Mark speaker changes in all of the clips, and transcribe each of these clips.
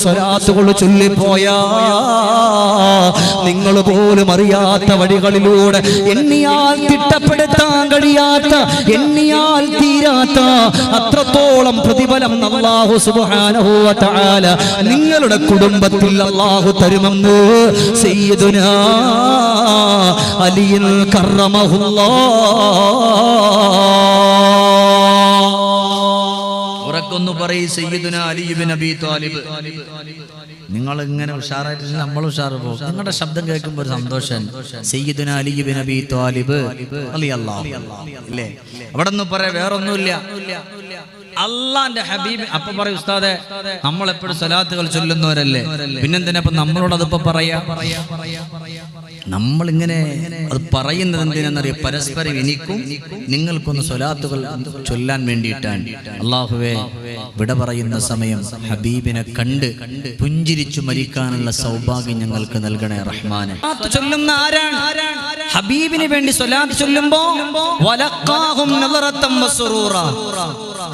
Speaker 1: സ്വലാത്തുകൾ ചൊല്ലിപ്പോയാ നിങ്ങൾ പോലും അറിയാത്ത വഴികളിലൂടെ എണ്ണിയാൽ തിട്ടപ്പെടുത്താൻ കഴിയാത്ത എണ്ണിയാൽ തീരാത്ത അത്രത്തോളം പ്രതിഫലം അല്ലാഹു സുബ്ഹാനഹു വ തആല നിങ്ങളുടെ കുടുംബത്തിൽ അല്ലാഹു തരുമെന്ന് സയ്യിദുനാ അലി കറമഹുല്ലാഹ് ഉറക്കൊന്നു പറയ് സയ്യിദുനാ അലി ഇബ്നു അബീ ത്വാലിബ്. നിങ്ങൾ ഇങ്ങനെ ഉഷാറായിട്ടില്ല, നമ്മൾ ഉഷാറ് പോകും. നിങ്ങളുടെ ശബ്ദം കേൾക്കുമ്പോൾ ഒരു സന്തോഷം. സയ്യിദുനാ അലി ഇബ്നു അബീ ത്വാലിബ് റളിയല്ലാഹു അല്ലേ, അവിടെ ഒന്നും പറയാ വേറൊന്നുമില്ല, അള്ളാന്റെ ഹബീബ്. അപ്പൊ പറയും ഉസ്താദെ നമ്മൾ എപ്പോഴും സ്വലാത്തുകൾ ചൊല്ലുന്നവരല്ലേ, പിന്നെന്തിനാ ഇപ്പൊ നമ്മളോട് അതിപ്പോ പറയാ? നമ്മളിങ്ങനെ അത് പറയുന്നത് എന്തിനാണെന്നറിയാം? പരസ്പരം എനിക്കും നിങ്ങൾക്കൊന്ന് സ്വലാത്തുകൾ ചൊല്ലാൻ വേണ്ടിയിട്ടാണ്. അള്ളാഹുവേ, വിട പറയുന്ന സമയം ഹബീബിനെ കണ്ട് പുഞ്ചിരിച്ചു മരിക്കാനുള്ള സൗഭാഗ്യം ഞങ്ങൾക്ക് നൽകണേ റഹ്മാനെ. ചൊല്ലുന്ന ആരാണ്? ഹബീബിന് വേണ്ടി സ്വലാത്ത് ചൊല്ലുമ്പോ വലഖാഹും നളറതൻ വസുറൂറ.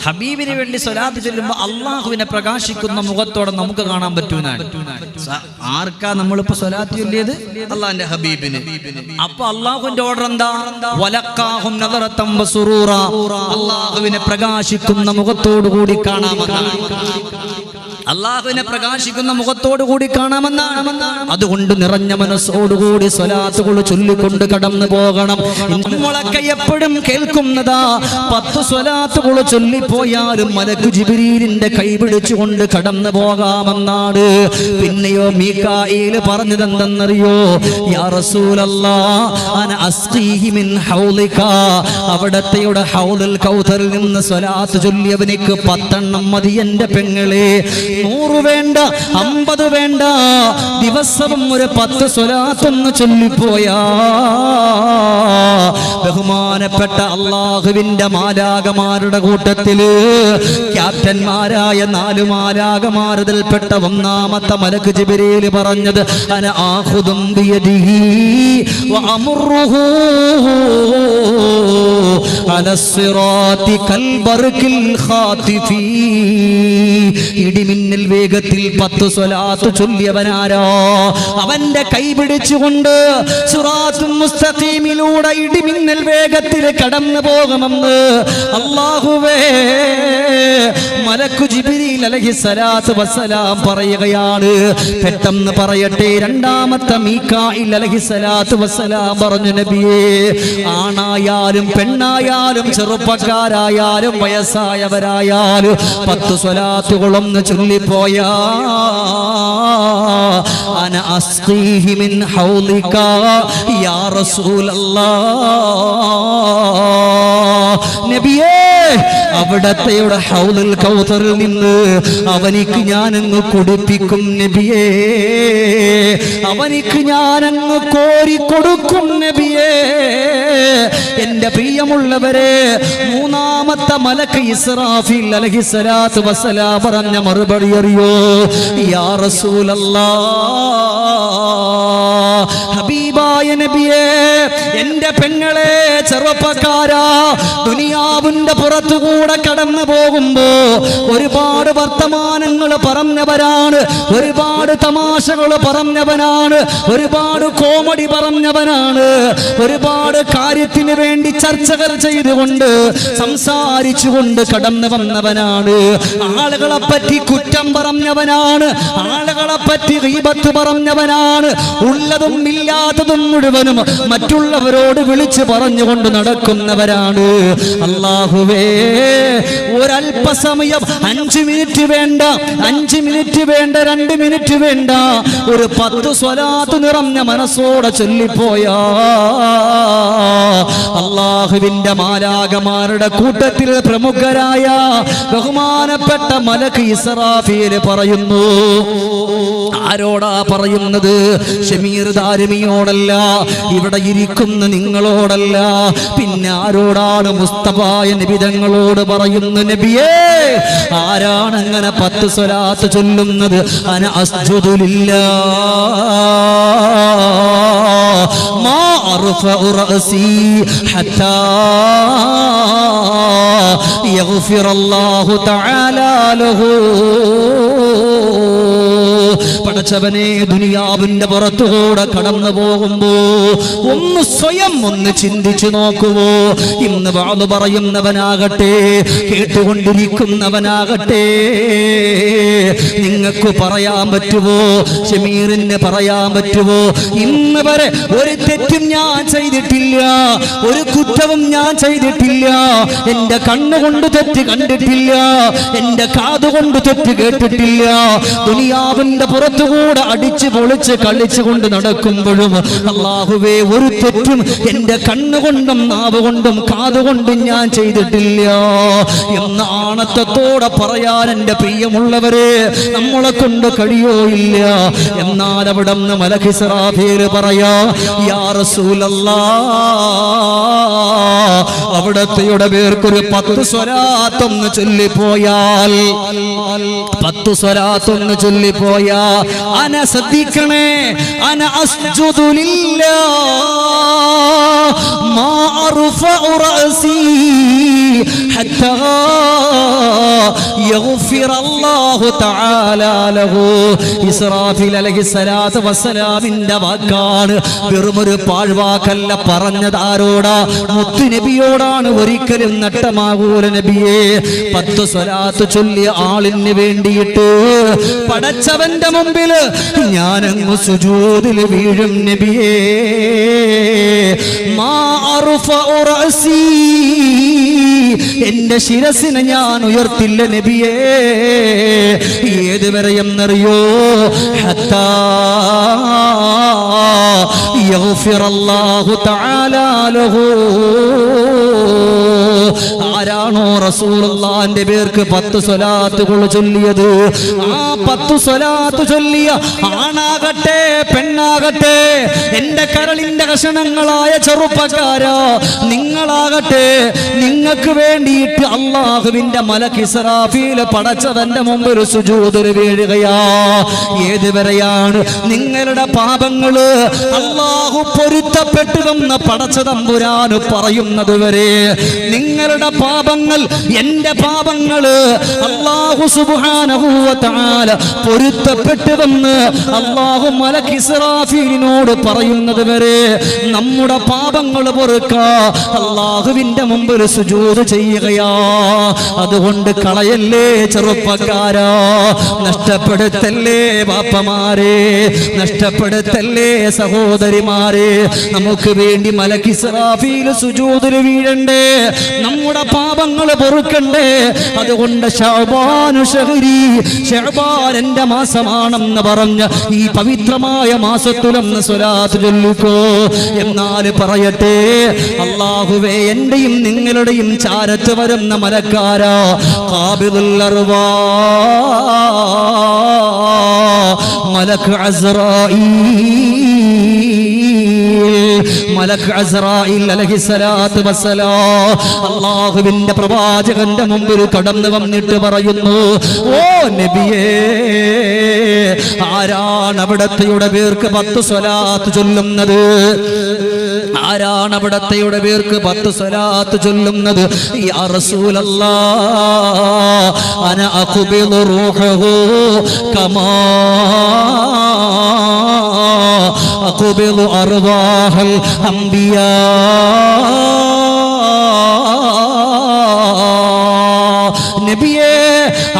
Speaker 1: ഹബീബിന് വേണ്ടി സ്വലാത്ത് ചൊല്ലുമ്പോ അള്ളാഹുവിനെ പ്രകാശിക്കുന്ന മുഖത്തോടെ നമുക്ക് കാണാൻ പറ്റുന്നതാണ്. ആർക്കാ നമ്മളിപ്പോ സ്വലാത്ത് ചൊല്ലിയത്? അള്ളാഹിന്റെ ഹബീബിന്. അപ്പൊ അള്ളാഹുവിന്റെ ഓർഡർ എന്താ? വലഖാഹും നളറതൻ വസുറൂറ. അള്ളാഹുവിനെ പ്രകാശിക്കുന്ന മുഖത്തോടു കൂടി കാണാമെന്നാണ്. അള്ളാഹുവിനെ പ്രകാശിക്കുന്ന മുഖത്തോടു കൂടി കാണാമെന്നാണ്. അതുകൊണ്ട് നിറഞ്ഞ മനസ്സോടുകൂടി സ്വലാത്തുകൾ ചൊല്ലിക്കൊണ്ട് കടന്നു പോകണം. നമ്മളൊക്കെ എപ്പോഴും കേൾക്കുന്നതാ 10 സ്വലാത്തുകൾ ചൊല്ലിപ്പോയാലും മലക്ക് ജിബ്രീലിന്റെ കൈ പിടിച്ചുകൊണ്ട് കടന്നു പോകാമെന്നാണ്. പിന്നെയോ മീകായിൽ പറഞ്ഞതെന്തെന്നറിയോ? യാ റസൂലല്ലാഹ് അന അസ്ഖീഹി മിൻ ഹൗലിക. അവിടത്തെയുടെ ഹൗലുൽ കൗതറിൽ നിന്ന് സ്വലാത്ത് ചൊല്ലിയവനിക്ക് 10 എണ്ണം മതി എന്റെ പെങ്ങളെ. 100 വേണ്ട, 50 വേണ്ട, ദിവസവും ഒരു 10 സ്വലാത്തൊന്ന് ചൊല്ലിപ്പോയാ ബഹുമാനപ്പെട്ട അള്ളാഹുവിന്റെ മാലാകമാരുടെ കൂട്ടത്തില് ക്യാപ്റ്റന്മാരായ 4 മാലാകമാരതിൽപ്പെട്ട 1ാമത്തെ മലക്ക് ജിബ്രീൽ പറഞ്ഞത് അന ആഖുദും ബിയദിഹി വഅമുറുഹു അലസ്സിറാത്തി കൽബർകിൽ ഖാതിഫി. ഇടിമിന്നൽ വേഗത്തിൽ 10 സ്വലാത്ത് ചൊല്ലിയവനാരോ അവന്റെ കൈ പിടിച്ചുകൊണ്ട് സിറാത്തുൽ മുസ്തഖീമിലൂടെ ഇടിമിന്നൽ വേഗത്തിൽ കടന്നു പോകുമെന്ന് അല്ലാഹുവേ മലക്കു ജിബ്രീൽ അലൈഹിസ്സലാത്തു വസ്സലാം പറയുകയാണ്. പെട്ടെന്ന് പറയട്ടെ, 2ാമത്തെ മീകായിൽ അലൈഹിസ്സലാത്തു വസ്സലാം പറഞ്ഞു, നബിയേ, ആണായാലും പെണ്ണായാലും ചെറുപ്പക്കാരായാലും വയസ്സായവരായാലും 10 സ്വലാത്തുകളൊന്ന് ചൊല്ലിപ്പോയാ അന അസ്ഖീഹി മിൻ ഹൗലിക യാ റസൂലല്ലാഹ്. നബിയേ, അവിടത്തെയുടെ ഹൗലുൽ കൗതറിൽ നിന്ന് അവനിക്ക് ഞാനങ്ങ് കുടിപ്പിക്കും നബിയേ, അവനിക്ക് ഞാനങ്ങ് കോരി കൊടുക്കും നബിയേ. എന്റെ പ്രിയമുള്ളവരെ, 3ാമത്തെ മലക്ക് ഇസ്രാഫീൽ അലൈഹിസ്സലാത്തു വസ്സലാം പറഞ്ഞ മറുപടി അറിയോ? യാ റസൂലല്ലാഹ്, ഹബീബായ നബിയേ, എന്റെ പെങ്ങളെ, ചെറുപ്പക്കാരാ, ദുനിയാവിന്റെ പുറത്തുകൂടെ കടന്നു പോകുമ്പോ ഒരുപാട് വർത്തമാനങ്ങൾ പറഞ്ഞവരാണ്, ഒരുപാട് തമാശകൾ പറഞ്ഞവനാണ്, ഒരുപാട് കോമഡി പറഞ്ഞവനാണ്, ഒരുപാട് കാര്യത്തിന് വേണ്ടി ചർച്ചകൾ ചെയ്തുകൊണ്ട് സംസാരിച്ചുകൊണ്ട് കടന്നു വന്നവനാണ്. ആളുകളെ പറ്റി കുറ്റം പറഞ്ഞവനാണ്, ആളുകളെ പറ്റി ഗീബത്ത് പറഞ്ഞവനാണ്, ഉള്ളതും ഇല്ലാത്തതും മുഴുവനും മറ്റുള്ളവരോട് വിളിച്ചു പറഞ്ഞുകൊണ്ട് നടക്കുന്നവരാണ്. അല്ലാഹുവേ, ഒരല്പസമയം 5 മിനിറ്റ് വേണ്ട, 5 മിനിറ്റ് വേണ്ട, 2 മിനിറ്റ് വേണ്ട, ഒരു 10 സ്വലാത്ത് നിറഞ്ഞ മനസ്സോടെ ചൊല്ലിപ്പോയാ അല്ലാഹുവിന്റെ മാലാകമാരുടെ കൂട്ടത്തിൽ പ്രമുഖരായ ബഹുമാനപ്പെട്ട മലക്ക് ഇസ്രാഫീൽ പറയുന്നു. ആരോടാ പറയുന്നത്? ഷമീർ ദാരിമിയോടല്ല, ഇവിടെ ഇരിക്കുന്ന നിങ്ങളോടല്ല, പിന്നെ ആരോടാണ്? മുസ്തഫായ നബി തങ്ങളോട് പറയുന്നു. നബിയേ, ആരാണ് അങ്ങനെ 10 സ്വലാത്ത് ചൊല്ലുന്നത്? അന അസ്ജുദു ലില്ലാഹ് മാ അർഫഉ റഅസി ഹത്താ യഗ്ഫിറല്ലാഹു തആല ലഹു. പടച്ചവനെ, ദുനിയാവിന്റെ പുറത്തുകൂടെ കടന്നു പോകുമ്പോ ഒന്ന് സ്വയം ഒന്ന് ചിന്തിച്ചു നോക്കുവോ? ഇന്ന് വാള് പറയുന്നവനാകട്ടെ, കേട്ടുകൊണ്ടിരിക്കുന്നവനാകട്ടെ, നിങ്ങൾക്ക് പറയാൻ പറ്റുമോ? ഷമീറിന് പറയാൻ പറ്റുമോ? ഇന്ന് വരെ ഒരു തെറ്റും ഞാൻ ചെയ്തിട്ടില്ല, ഒരു കുറ്റവും ഞാൻ ചെയ്തിട്ടില്ല. എന്റെ കണ്ണുകൊണ്ട് തെറ്റ് കണ്ടിട്ടില്ല, എന്റെ കാതുകൊണ്ട് തെറ്റ് കേട്ടിട്ടില്ല. ദുനിയാവിന്റെ പുറത്തുകൂടെ അടിച്ചു പൊളിച്ച് കളിച്ചുകൊണ്ട് നടക്കുമ്പോഴും അല്ലാഹുവേ, ഒരു തെറ്റും എന്റെ കണ്ണുകൊണ്ടും നാവുകൊണ്ടും കാതുകൊണ്ടും ഞാൻ ചെയ്തിട്ടില്ല എന്ന ആണത്തത്തോടെ പറയാൻ എന്റെ പ്രിയമുള്ളവരെ നമ്മളെ കൊണ്ട് കഴിയോ? ഇല്ല. എന്നാൽ അവിടെ നിന്ന് മലക്ക് ഇസ്രാഫീൽ പറയാ, യാ റസൂലല്ലാഹ്, അവിടത്തെയുടെ പേർക്കൊരു 10 സ്വലാത്തൊന്ന് ചൊല്ലിപ്പോയാൽ, 10 സ്വലാത്തൊന്ന് ചൊല്ലിപ്പോയാ, അന ശ്രദ്ധിക്കണേ, അന അസ്ജുദു ലില്ലാഹ് മാ അർഫഉ റഅസി ഹത്താ യഗ്ഫിറല്ലാഹു തആല ലഹു. ഇസ്രാഫീൽ അലൈഹിസ്സലാത്തു വസ്സലാമിന്റെ വാക്കാണ്, വെറുമൊരു പാഴ്വാക്കല്ല. പറഞ്ഞതാരോടാ? മുത്തുനബിയോടാണ്. ഒരിക്കലും നട്ടമാകൂല നബിയെ. 10 സ്വലാത്ത് ചൊല്ലിയ ആളിന് വേണ്ടിയിട്ട് പടച്ചവന്റെ മുമ്പിൽ ഞാനങ്ങ് സുജൂദിൽ വീഴും നബിയേ. മാ അർഫഉ റഅസി, എന്റെ ശിരസിനെ ഞാൻ ഉയർത്തില്ല നബിയേ. ഏതുവരെ എന്നറിയോ? ഹത്താ യഗ്ഫിറല്ലാഹു തആല ലഹു. ആരാണോ റസൂലുള്ളാഹിന്റെ പേർക്ക് 10 സ്വലാത്തുകൾ ചൊല്ലിയത്, ആ 10 സ്വലാത്ത് ചൊല്ലിയ ആണാകട്ടെ പെണ്ണാകട്ടെ, എന്റെ കരളിന്റെ കഷണങ്ങളായ ചെറുപ്പക്കാരാ, നിങ്ങളാകട്ടെ, നിങ്ങൾക്ക് വേണ്ടിയിട്ട് അല്ലാഹുവിന്റെ മലക്ക് ഇസ്രാഫീൽ പടച്ചവന്റെ മുമ്പിൽ സുജൂദിൽ വീഴുകയാ. ഏതുവരെയാണ്? നിങ്ങളുടെ പാപങ്ങള് അല്ലാഹു പൊരുത്തപ്പെട്ടുവെന്ന് പടച്ച തമ്പുരാന് പറയുന്നത് വരെ. നിങ്ങളുടെ പാപങ്ങൾ, എന്റെ പാപങ്ങള് അല്ലാഹു സുബ്ഹാനഹു വ തആല പൊരുത്തപ്പെട്ടുവെന്ന് അല്ലാഹു മലക്ക് ഇസ്രാഫീലിനോട് പറയുന്നത് വരെ നമ്മുടെ പാപങ്ങൾ പൊറുക്കാ അല്ലാഹുവിന്റെ മുമ്പിൽ സുജൂദ് ചെയ്യുകയാ. അതുകൊണ്ട് കളയല്ലേ ചെറുപ്പക്കാരാ, നഷ്ടപ്പെടുത്തല്ലേ ബാപ്പമാരെ, നഷ്ടപ്പെടുത്തല്ലേ സഹോദരിമാരെ. നമുക്ക് വേണ്ടി മലക്ക് ഇസ്രാഫീൽ സുജൂദിൽ വീഴണ്ടേ, നമ്മുടെ പാപങ്ങൾ പൊറുക്കണ്ടേ. അതുകൊണ്ട് ശഅബാനു ശഹരി, ശഅബാൻ എന്റെ മാസമാണെന്ന് പറഞ്ഞ ഈ പവിത്രമായ മാസത്തിലൊന്ന് സ്വലാത്ത് ചൊല്ലിക്കോ. എന്നാൽ പറയട്ടെ, അല്ലാഹുവേ, എന്റെയും നിങ്ങളുടെയും ചാരത്ത് വരുന്ന മലക്കാരാ, ഖാബിദുൽ അർവാഹ് മലക്ക് അസ്റായീൽ അലൈഹിസ്സലാത്തു വസ്സലാം അല്ലാഹുവിന്റെ പ്രവാചകന്റെ മുമ്പിൽ കടന്നു വന്നിട്ട് പറയുന്നു, ഓ നബിയേ, ആരാണ് അവിടത്തെയുടെ പേർക്ക് 10 സ്വലാത്ത് ചൊല്ലുന്നത്? ആരാണ് അവിടത്തെയുടെ പേർക്ക് 10 സ്വലാത്ത് ചൊല്ലുന്നത്? യാ റസൂലല്ലാഹ്, അന അഖ്ബിലു റൂഹഹു കമാ അഖ്ബിലു അർവാഹൽ അംബിയാ. നബിയേ,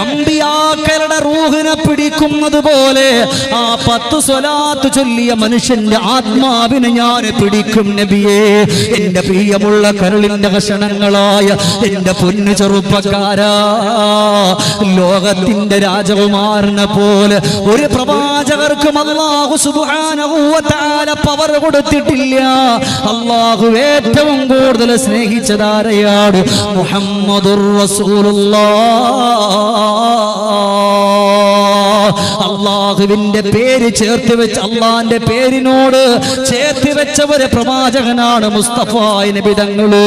Speaker 1: അമ്പിയാക്കളുടെ റൂഹിനെ പിടിക്കുന്നത് പോലെ ആ 10 സ്വലാത്ത് ചൊല്ലിയ മനുഷ്യന്റെ ആത്മാവിനെ ഞാൻ പിടിക്കും നബിയേ. എന്റെ പ്രിയമുള്ള കരളിന്റെ കഷണങ്ങളായ എന്റെ പൊന്നു ചെറുപ്പക്കാരാ, ലോകത്തിന്റെ രാജകുമാരനെ പോലെ ഒരു പ്രവാചകർക്കും അല്ലാഹു സുബ്ഹാനഹു വ തആല പവർ കൊടുത്തിട്ടില്ല. അല്ലാഹു ഏറ്റവും കൂടുതൽ സ്നേഹിച്ചതാരെയാണ്? മുഹമ്മദുർ റസൂലുള്ളാഹ്. അള്ളാഹുവിന്റെ പേര് ചേർത്ത് വെച്ച് അള്ളാന്റെ പേരിനോട് ചേർത്ത് വെച്ച ഒരു പ്രവാചകനാണ് മുസ്തഫ നബി തങ്ങള്.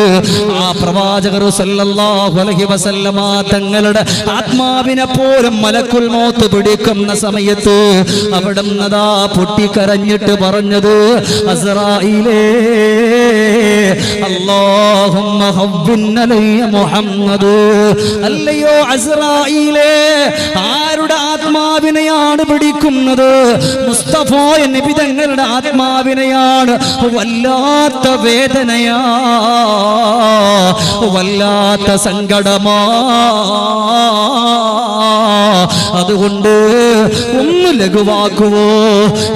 Speaker 1: ആ പ്രവാചകർ സല്ലല്ലാഹു അലൈഹി വസല്ലമ തങ്ങളുടെ ആത്മാവിനെ പോലും മലക്കുൽ മൗത്ത് പിടിക്കുന്ന സമയത്ത് അവിടുന്നതാ പൊട്ടിക്കരഞ്ഞിട്ട് പറഞ്ഞത്, അസ്റായിലേ അല്ലാഹുമ്മ ഹവ്വിൻ അലയ്യ മുഹമ്മദ്. അല്ലയോ അസ്റായിലേ, ആരുടെ ആത്മാവിനെയാണ് പിടിക്കുന്നത്? മുസ്തഫ നബി തങ്ങളുടെ ആത്മാവിനെയാണ്. വല്ലാത്ത വേദനയാ, വല്ലാത്ത സങ്കടമാ. അതുകൊണ്ട് ഒന്ന് ലഘുവാക്കുവോ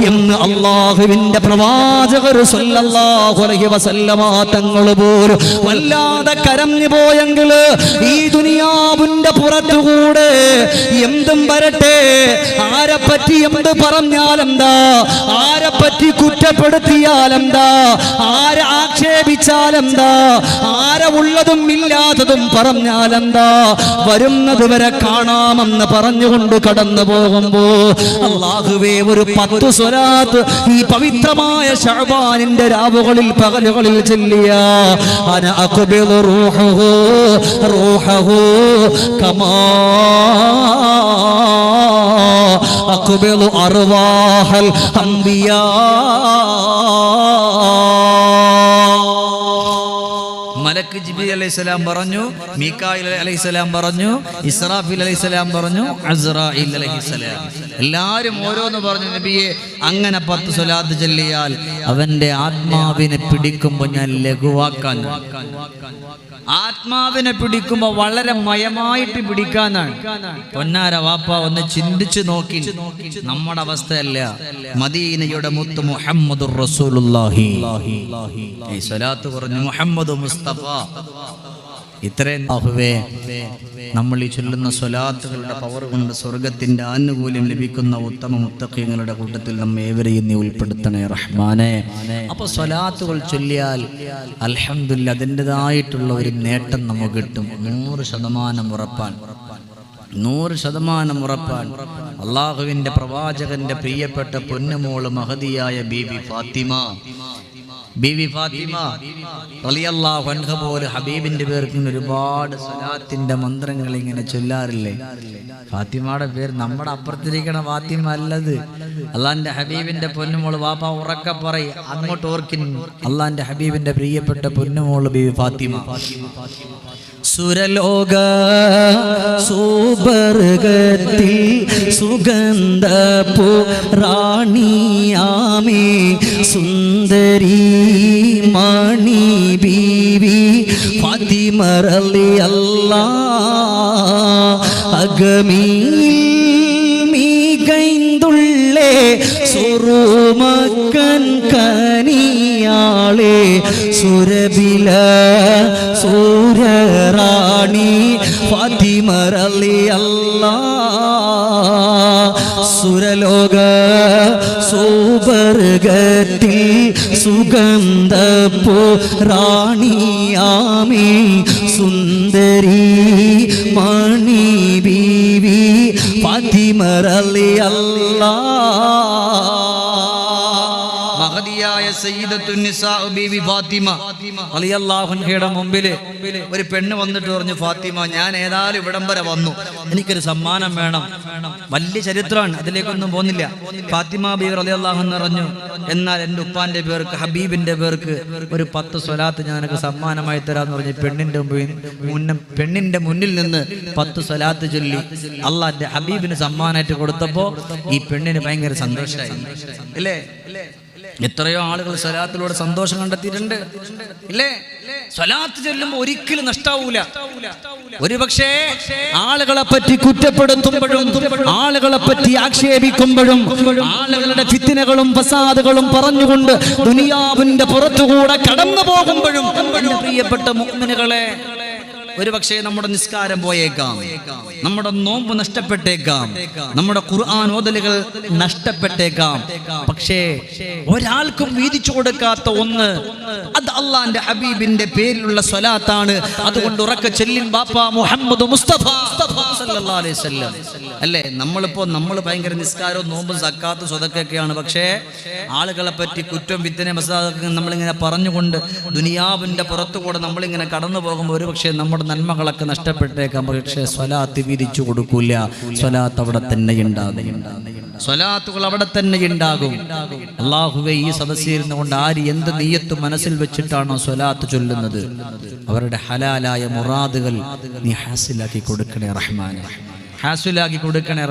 Speaker 1: എന്ന് അള്ളാഹുവിന്റെ പ്രവാചകർ സല്ലല്ലാഹു അലൈഹി വസല്ലമ തങ്ങൾ പോലും വല്ലാതെ കരഞ്ഞു പോയെങ്കിൽ ഈ ദുനിയാവിന്റെ പുറത്തുകൂടെ എന്തും വരട്ടെ, ആരെപ്പറ്റി എന്ത് പറഞ്ഞാലെന്താ, ആരെപ്പറ്റി കുറ്റപ്പെടുത്തിയാലെന്താ, ആരെ ആക്ഷേപിച്ചാലെന്താ, ആരെ ഉള്ളതും ഇല്ലാത്തതും പറഞ്ഞാലെന്താ, വരുന്നത് വരെ കാണാമെന്ന് പറഞ്ഞുകൊണ്ട് കടന്നു പോകുമ്പോ അല്ലാഹുവേ ഒരു 10 സ്വലാത്ത് ഈ പവിത്രമായ ശഅബാനിന്റെ രാവുകളിൽ പകലുകളിൽ ചൊല്ലിയ അന അഖ്ബിലു റൂഹഹു കമാ അഖ്ബിലു അർവാഹൽ അംബിയാ. മലക്ക് ജിബ്രീൽ അലൈഹിസ്സലാം പറഞ്ഞു, മീകായിൽ അലൈഹിസ്സലാം പറഞ്ഞു, ഇസ്രാഫീൽ അലൈഹിസ്സലാം പറഞ്ഞു, അസ്റായീൽ അലൈഹിസ്സലാം. എല്ലാവരും ഓരോന്ന് പറഞ്ഞു. നബിയെ, അങ്ങനെ 10 സ്വലാത്ത് ചൊല്ലിയാൽ അവന്റെ ആത്മാവിനെ പിടിക്കുമ്പോൾ ഞാൻ ലഘുവാക്കാൻ, ആത്മാവിനെ പിടിക്കുമ്പോൾ വളരെ മയമായിട്ട് പിടിക്കാനാണ്. പൊന്നാര വാപ്പ ഒന്ന് ചിന്തിച്ചു നോക്കി, നമ്മുടെ അവസ്ഥയല്ല. മദീനയുടെ മുത്ത് മുഹമ്മദുർ റസൂലുള്ളാഹി ഈ സ്വലാത്ത് പറഞ്ഞു, മുഹമ്മദ് മുസ്തഫ. ഇത്രയും നമ്മൾ ഈ ചൊല്ലുന്ന സ്വലാത്തുകളുടെ പവർ കൊണ്ട് സ്വർഗത്തിന്റെ ആനുകൂല്യം ലഭിക്കുന്ന ഉത്തമ മുത്തഖീങ്ങളുടെ കൂട്ടത്തിൽ നമ്മെ ഏവരെയും നീ ഉൾപ്പെടുത്തണേ റഹ്മാനെ. അപ്പൊ സ്വലാത്തുകൾ ചൊല്ലിയാൽ അൽഹംദുലില്ലാഹ് അതിൻ്റെതായിട്ടുള്ള ഒരു നേട്ടം നമുക്ക് കിട്ടും. 100% ഉറപ്പാൻ, 100% ഉറപ്പാൻ. അള്ളാഹുവിന്റെ പ്രവാചകന്റെ പ്രിയപ്പെട്ട പൊന്നുമോള് മഹദിയായ ബീബി ഫാത്തിമ റളിയല്ലാഹു അൻഹ പോലെ ഹബീബിന്റെ പേർക്ക് ഒരുപാട് സ്വലാത്തിന്റെ മന്ത്രങ്ങൾ ഇങ്ങനെ ചൊല്ലാറില്ലേ? ഫാത്തിമയുടെ പേര് നമ്മുടെ അപ്പുറത്തിരിക്കണ ഫാത്തിമ അല്ലത്, അള്ളാന്റെ ഹബീബിന്റെ പൊന്നുമോള്. വാപ്പ ഉറക്കെ പറയും, അങ്ങോട്ട് ഓർക്കിൻ. അള്ളാന്റെ ഹബീബിന്റെ പ്രിയപ്പെട്ട പൊന്നുമോള് ബീബി ഫാത്തിമ. സുരലോക സുബർഗത്തിൽ സുഗന്ധപു റാണിയാമേ സുന്ദരി മണി ബീവി ഫാത്തിമ റളിയല്ലാഹ് അഗമീൽ മീകൈന്തുള്ളേ സുറുമക്കൻ കനിയാളെ സുരബില സൂരറാണി ഫാത്തിമ റളിയല്ലാഹ് സുരലോക സുബർഗത്തിൽ സുഗന്ധപു റാണിയാമേ സുന്ദരി മണി ബീവി ഫാത്തിമ റളിയല്ലാഹ്. മഹദിയായ സയ്യിദത്തുൻ നിസാ ബീവി ഫാത്തിമ റളിയല്ലാഹു അൻഹയുടെ മുമ്പിൽ ഒരു പെണ്ണ് വന്നിട്ട് പറഞ്ഞു, ഫാത്തിമ, ഞാൻ ഏതായാലും ഇവിടം വരെ വന്നു, എനിക്കൊരു സമ്മാനം വേണം. വലിയ ചരിത്രമാണ്, അതിലേക്കൊന്നും പോകുന്നില്ല. ഫാത്തിമ ബീവി റളിയല്ലാഹു അൻഹ പറഞ്ഞു, എന്നാൽ എൻ്റെ ഉപ്പാന്റെ പേർക്ക് ഹബീബിന്റെ പേർക്ക് ഒരു 10 സ്വലാത്ത് ഞാനൊക്കെ സമ്മാനമായി തരാന്ന് പറഞ്ഞു. പെണ്ണിന്റെ മുന്നിൽ നിന്ന് 10 സ്വലാത്ത് ചൊല്ലി അള്ളാന്റെ ഹബീബിന് സമ്മാനമായിട്ട് കൊടുത്തപ്പോ ഈ പെണ്ണിന് ഭയങ്കര സന്തോഷമായി. ഇല്ലേ? എത്രയോ ആളുകൾ സ്വലാത്തിലൂടെ സന്തോഷം കണ്ടെത്തിയിട്ടുണ്ട്, ഇല്ലേ? സ്വലാത്ത് ചൊല്ലുമ്പോൾ ഒരിക്കലും നഷ്ടാവൂല. ഒരുപക്ഷേ ആളുകളെ പറ്റി കുറ്റപ്പെടുത്തുമ്പോഴും ആളുകളെ പറ്റി ആക്ഷേപിക്കുമ്പോഴും ആളുകളുടെ ഫിത്നകളും ഫസാദുകളും പറഞ്ഞുകൊണ്ട് ദുനിയാവിന്റെ പുറത്തുകൂടെ കടന്നു പോകുമ്പോഴും, പ്രിയപ്പെട്ട മുഅ്മിനുകളെ, ഒരു പക്ഷേ നമ്മുടെ നിസ്കാരം പോയേക്കാം, നമ്മുടെ നോമ്പ് നഷ്ടപ്പെട്ടേക്കാം, നമ്മുടെ ഖുർആൻ ഓതലുകൾ നഷ്ടപ്പെട്ടേക്കാം. പക്ഷേ ഒരാൾക്കും വീതിച്ചു കൊടുക്കാത്ത ഒന്ന്, അത് അള്ളാന്റെ ഹബീബിന്റെ പേരിലുള്ള സ്വലാത്താണ്. അതുകൊണ്ട് ഉറക്കെ ചൊല്ലിൻ ബാപ്പ മുഹമ്മദ് മുസ്തഫ സല്ലല്ലാഹു അലൈഹി വസല്ലം. അല്ലേ, നമ്മൾ ഭയങ്കര നിസ്കാരവും നോമ്പും സക്കാത്തും സ്വതക്കൊക്കെയാണ്. പക്ഷേ ആളുകളെ പറ്റി കുറ്റം വിത്തനെ മസാദൊക്കെ നമ്മളിങ്ങനെ പറഞ്ഞുകൊണ്ട് ദുനിയാവിന്റെ പുറത്തുകൂടെ നമ്മളിങ്ങനെ കടന്നു പോകുമ്പോൾ ഒരു പക്ഷേ നമ്മുടെ നന്മകളൊക്കെ നഷ്ടപ്പെട്ടേക്കാം. പക്ഷേ സ്വലാത്ത് വീതിച്ചു കൊടുക്കൂല. സ്വലാത്ത് അവിടെ തന്നെ ഉണ്ടാകും, സ്വലാത്തുകൾ അവിടെ തന്നെ ഉണ്ടാകും. അല്ലാഹുവേ, ഈ സദസ്സിരുന്നു കൊണ്ട് ആര് എന്ത് നിയ്യത്ത് മനസ്സിൽ വെച്ചിട്ടാണോ സ്വലാത്ത് ചൊല്ലുന്നത്, അവരുടെ ഹലാലായ മുറാദുകൾ നീ ഹാസിലാക്കി കൊടുക്കണേ റഹ്മാനെ, ഹാസിലാക്കി കൊടുക്കണേ.